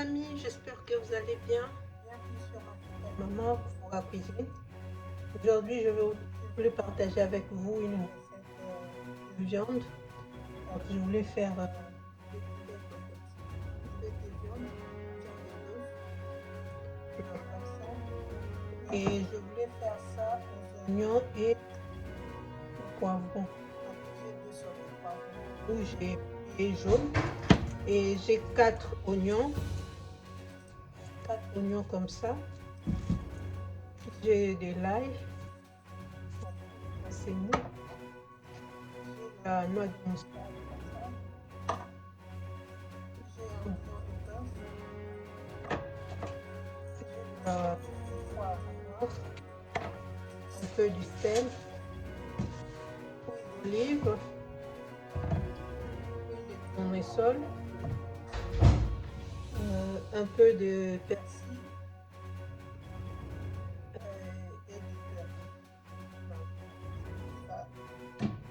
amis, j'espère que vous allez bien. Bienvenue sur Maman pour la cuisine. Aujourd'hui, je voulais partager avec vous une recette de viande. Donc, je voulais faire des boulettes de viande, et je voulais faire ça aux oignons et au poivron. Donc, j'ai 2 sortes de poivrons, rouge et jaune. Et j'ai 4 oignons comme ça. J'ai de l'ail, c'est mou. J'ai la noix de muscade, j'ai un oignon de bœuf, j'ai du poivre noir, un peu du sel, huile d'olive, huile de tournesol, un peu de persil et du beurre.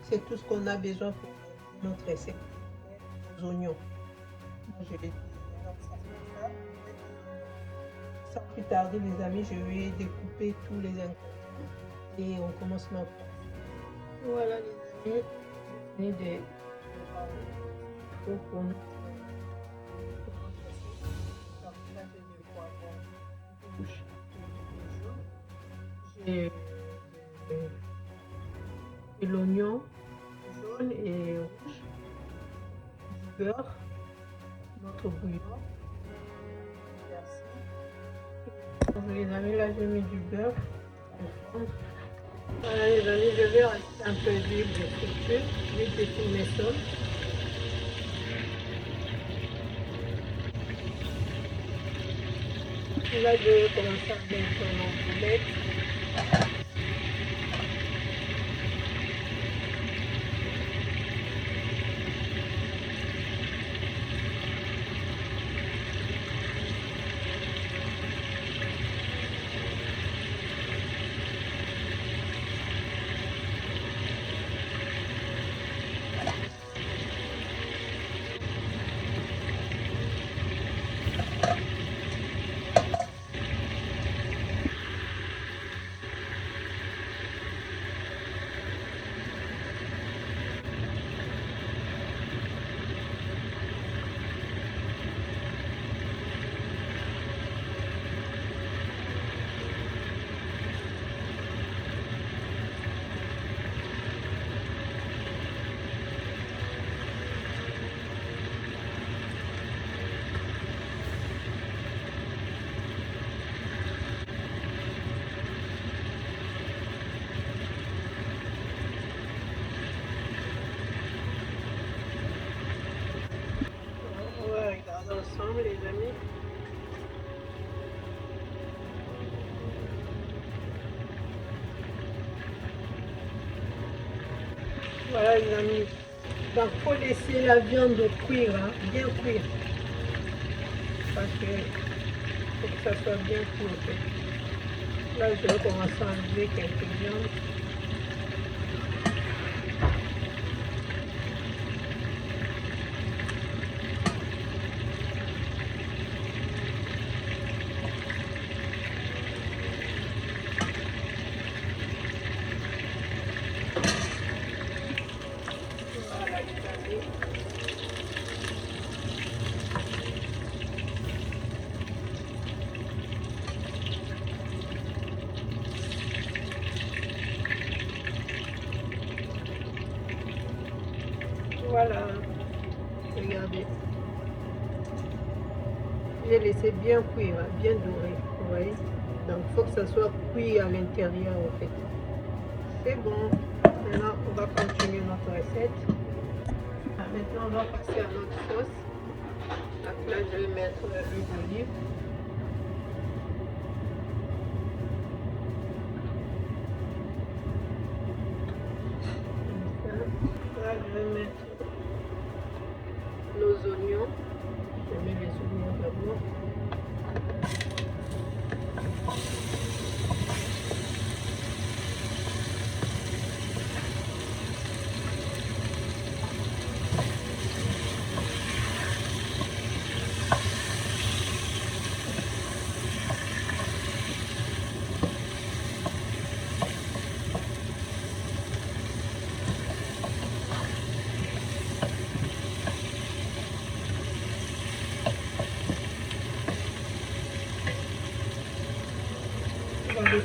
C'est tout ce qu'on a besoin pour notre recette aux oignons. Moi, je vais sans plus tarder, les amis, je vais découper tous les ingrédients et on commence maintenant. Voilà les amis, je finis de pour nous. J'ai de l'oignon jaune et rouge, du beurre, notre bouillon, donc les amis, là j'ai mis du beurre. Voilà les amis, je vais rajouter un peu d'huile de friture, l'huile de tournesol. Et là je vais commencer à mettre nos boulettes. Ensemble les amis. Voilà les amis. Donc faut laisser la viande cuire, hein, bien cuire. Parce que faut que ça soit bien cuit en fait. Là je vais commencer à enlever quelques viandes. Voilà, regardez. J'ai laissé bien cuire, bien doré, vous voyez. Donc il faut que ça soit cuit à l'intérieur en fait. C'est bon. Maintenant on va continuer notre recette. Maintenant on va passer à notre sauce. Donc là je vais mettre l'huile d'olive. Là je vais mettre nos oignons. Je mets les oignons d'abord.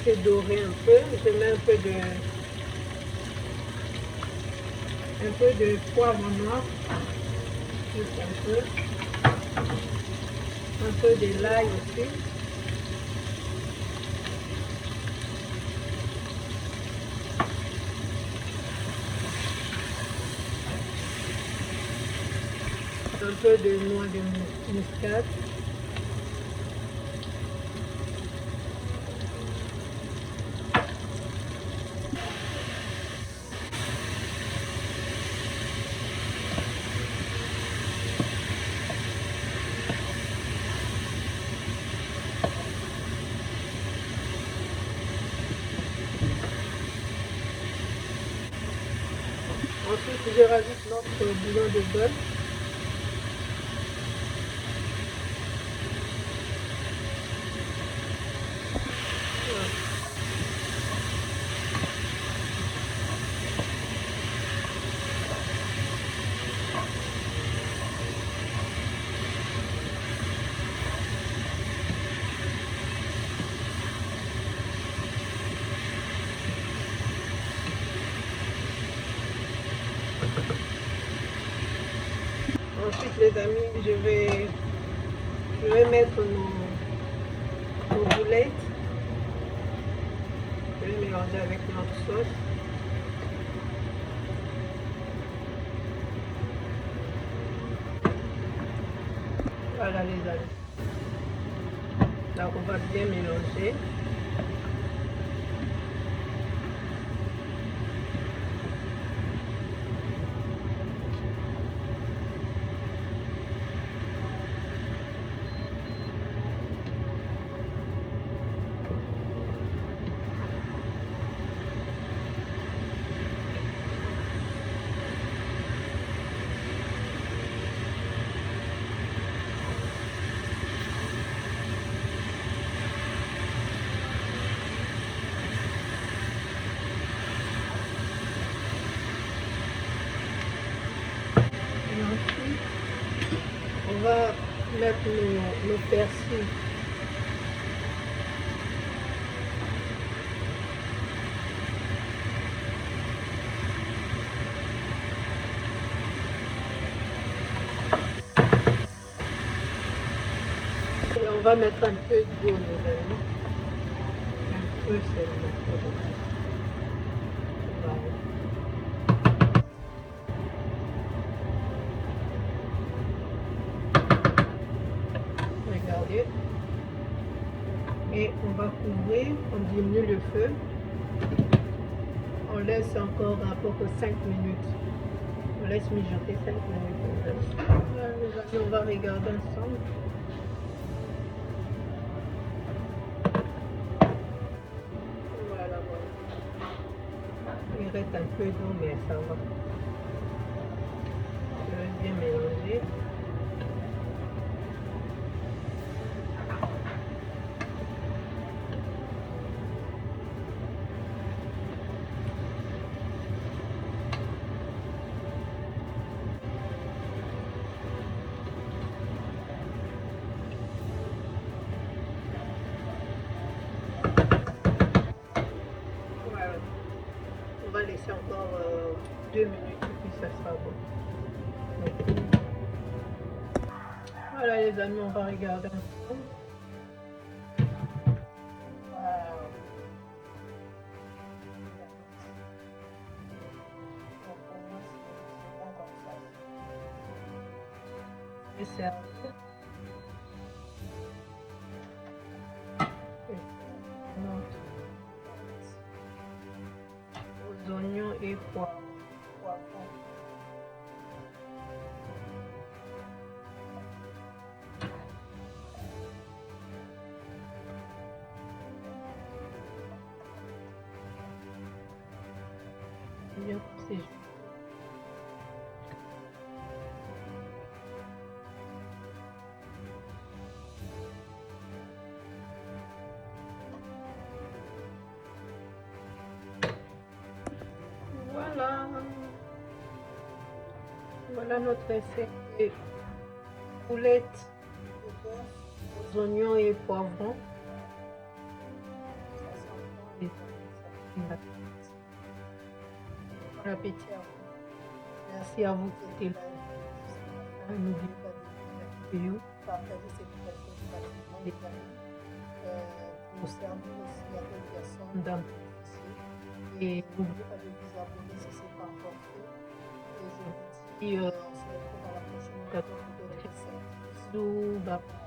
laisser dorer un peu. Je mets un peu de poivre noir, juste un peu de l'ail aussi. Un peu de noix de muscade. Ensuite, je rajoute notre bouillon de bœuf. Ensuite, les amis, je vais mettre nos boulettes. Je vais mélanger avec notre sauce. Voilà les amis. Là, on va bien mélanger. On va mettre nos persils. Et on va mettre un peu d'eau, les amis. Un peu seulement. Voilà. Regardez. Et on va couvrir, on diminue le feu. On laisse encore à peu près 5 minutes. On laisse mijoter 5 minutes. Voilà, les amis, on va regarder ensemble. Voilà, voilà. Il reste un peu d'eau, mais ça va. Je vais bien mélanger. On va laisser encore 2 minutes et puis ça sera bon. Donc, voilà les amis, on va regarder ensemble. Wow. Et c'est aux oignons et poivrons. Bien poussé. Voilà. Voilà notre recette de boulettes aux oignons et poivrons. Bon appétit à vous. Merci à vous qui étiez là. N'oubliez pas de vidéo, partager cette vidéo facilement les amis. Pour servir aussi à d'autres personnes d'en bénéficier. Et n'oubliez pas de vous abonner si ce n'est pas encore fait. Et je vous dis, on se retrouve à la prochaine occasion pour d'autres recettes. Bisous, bye.